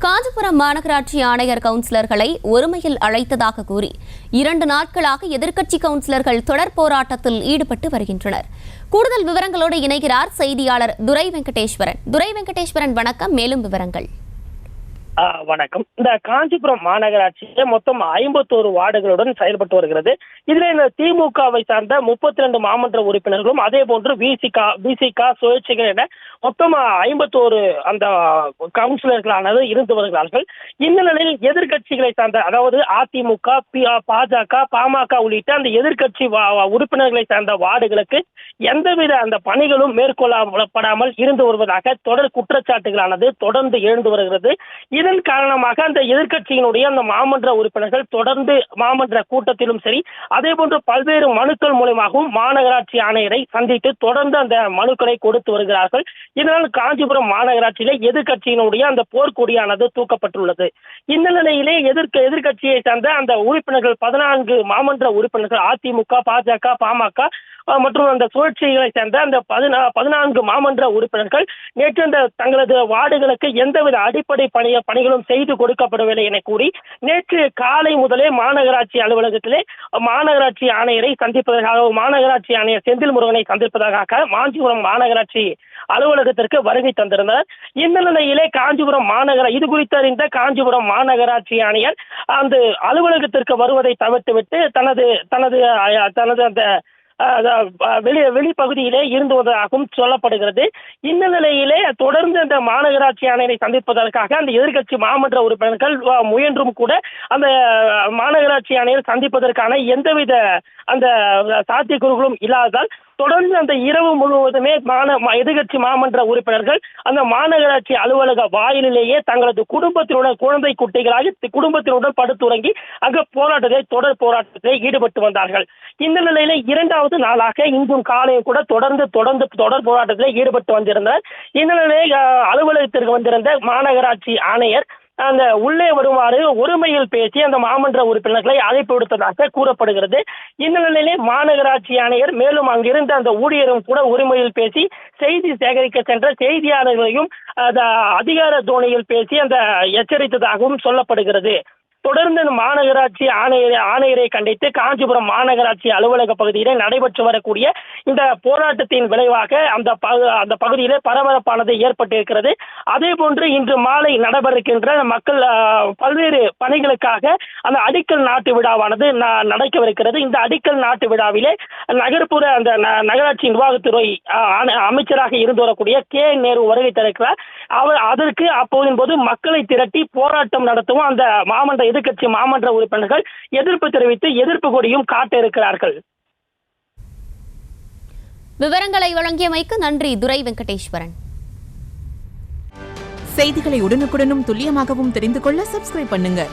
காஞ்சிபுரம் மாநகராட்சி ஆணையர் கவுன்சிலர்களை ஒருமையில் அழைத்ததாக கூறி 2 நாட்களாக எதிர்க்கட்சி கவுன்சிலர்கள் தொடர் போராட்டத்தில் ஈடுபட்டு வருகின்றனர். கூடுதல் விவரங்களோடு இணைகிறார் செய்தியாளர் துரை வெங்கடேஸ்வரன். வணக்கம். மேலும் விவரங்கள். வணக்கம். இந்த காஞ்சிபுரம் மாநகராட்சியில மொத்தம் 51 வார்டுகளுடன் செயல்பட்டு வருகிறது. இதுல இந்த திமுகவை சார்ந்த 32 மாமன்ற உறுப்பினர்களும் அதே போன்று பிசிக சுயேட்சைகள் என மொத்தம் 51 அந்த கவுன்சிலர்களானது இருந்து வருகிறார்கள். இந்த நிலையில் எதிர்கட்சிகளை சார்ந்த, அதாவது அதிமுக, பாஜக, பாமக உள்ளிட்ட அந்த எதிர்கட்சி உறுப்பினர்களை சார்ந்த வார்டுகளுக்கு எந்தவித அந்த பணிகளும் மேற்கொள்ளப்படாமல் இருந்து வருவதாக தொடர் குற்றச்சாட்டுகளானது தொடர்ந்து எழுந்து வருகிறது. இதன் காரணமாக அந்த எதிர்க்கட்சியினுடைய அந்த மாமன்ற உறுப்பினர்கள் தொடர்ந்து மாமன்ற கூட்டத்திலும் சரி, அதே போன்று பல்வேறு மனுக்கள் மூலமாகவும் மாநகராட்சி ஆணையரை சந்தித்து தொடர்ந்து அந்த மனுக்களை கொடுத்து வருகிறார்கள். இதனால் காஞ்சிபுரம் மாநகராட்சியிலே எதிர்க்கட்சியினுடைய அந்த போர்க்கொடியானது தூக்கப்பட்டுள்ளது. இந்த நிலையிலே எதிர்க்கட்சியை சார்ந்த அந்த உறுப்பினர்கள் 14 மாமன்ற உறுப்பினர்கள் அதிமுக, பாஜக, பாமக மற்றும் அந்த சுழற்சிகளை சேர்ந்த அந்த 14 மாமன்ற உறுப்பினர்கள் நேற்று அந்த தங்களது வார்டுகளுக்கு எந்தவித அடிப்படை பணிகளும் செய்து கொடுக்கப்படவில்லை என கூறி நேற்று காலை முதலே மாநகராட்சி அலுவலகத்திலே மாநகராட்சி ஆணையரை சந்திப்பதற்காக, மாநகராட்சி ஆணையர் செந்தில் முருகனை சந்திப்பதற்காக காஞ்சிபுரம் மாநகராட்சி அலுவலகத்திற்கு வருகை தந்திருந்தனர். இந்த நிலையிலே இது குறித்து அறிந்த காஞ்சிபுரம் மாநகராட்சி ஆணையர் அந்த அலுவலகத்திற்கு வருவதை தவிர்த்துவிட்டு தனது அந்த வெளிப்பகுதியிலே இருந்து வந்ததாகவும் சொல்லப்படுகிறது. இந்த நிலையிலே தொடர்ந்து அந்த மாநகராட்சி ஆணையரை சந்திப்பதற்காக அந்த எதிர்க்கட்சி மாமன்ற உறுப்பினர்கள் முயன்றும் கூட அந்த மாநகராட்சி ஆணையர் சந்திப்பதற்கான எந்தவித அந்த சாத்தியக்கூறுகளும் இல்லாததால் தொடர்ந்து அந்த இரவு முழுவதுமே எதிர்கட்சி மாமன்ற உறுப்பினர்கள் அந்த மாநகராட்சி அலுவலக வாயிலேயே தங்களது குடும்பத்தினுடன், குழந்தை குட்டிகளாக குடும்பத்தினுடன் படுத்துறங்கி அங்கு தொடர் போராட்டத்தில் ஈடுபட்டு வந்தார்கள். இந்த நிலையில 2வது நாளாக இன்றும் காலையும் கூட தொடர்ந்து தொடர் போராட்டத்தில் ஈடுபட்டு வந்திருந்தனர். இந்த நிலையில் அலுவலகத்திற்கு வந்திருந்த மாநகராட்சி ஆணையர் அந்த உள்ளே வருமாறு ஒருமையில் பேசி அந்த மாமன்ற உறுப்பினர்களை அழைப்பு விடுத்ததாக கூறப்படுகிறது. இந்த நிலையிலே மாநகராட்சி ஆணையர் மேலும் அங்கிருந்த அந்த ஊழியரும் கூட ஒருமையில் பேசி செய்தி சேகரிக்க சென்ற செய்தியாளர்களையும் அதிகார தோணியில் பேசி அந்த எச்சரித்ததாகவும் சொல்லப்படுகிறது. தொடர்ந்து மாநகராட்சி ஆணையரை கண்டித்து காஞ்சிபுரம் மாநகராட்சி அலுவலக பகுதியிலே நடைபெற்று வரக்கூடிய இந்த போராட்டத்தின் விளைவாக அந்த பகுதியிலே பரபரப்பானது ஏற்பட்டிருக்கிறது. அதே போன்று இன்று மாலை நடைபெறுகின்ற மக்கள் பல்வேறு பணிகளுக்காக அந்த அடிக்கல் நாட்டு விழாவானது நடக்கவிருக்கிறது. இந்த அடிக்கல் நாட்டு விழாவிலே நகர்ப்புற அந்த நகராட்சி நிர்வாகத்துறை அமைச்சராக இருந்து வரக்கூடிய கே நேரு வருகை தருகிறார். அதற்கு அப்போதின் போது மக்களை திரட்டி போராட்டம் நடத்தவும் அந்த எதிர்க்கட்சி மாமன்ற உறுப்பினர்கள் எதிர்ப்பு தெரிவித்து எதிர்ப்பு கொடியும் காட்ட இருக்கிறார்கள். விவரங்களை வழங்கியமைக்கு நன்றி துரை வெங்கடேஸ்வரன். செய்திகளை உடனுக்குடனும் துல்லியமாகவும் தெரிந்து கொள்ள சப்ஸ்கிரைப் பண்ணுங்க.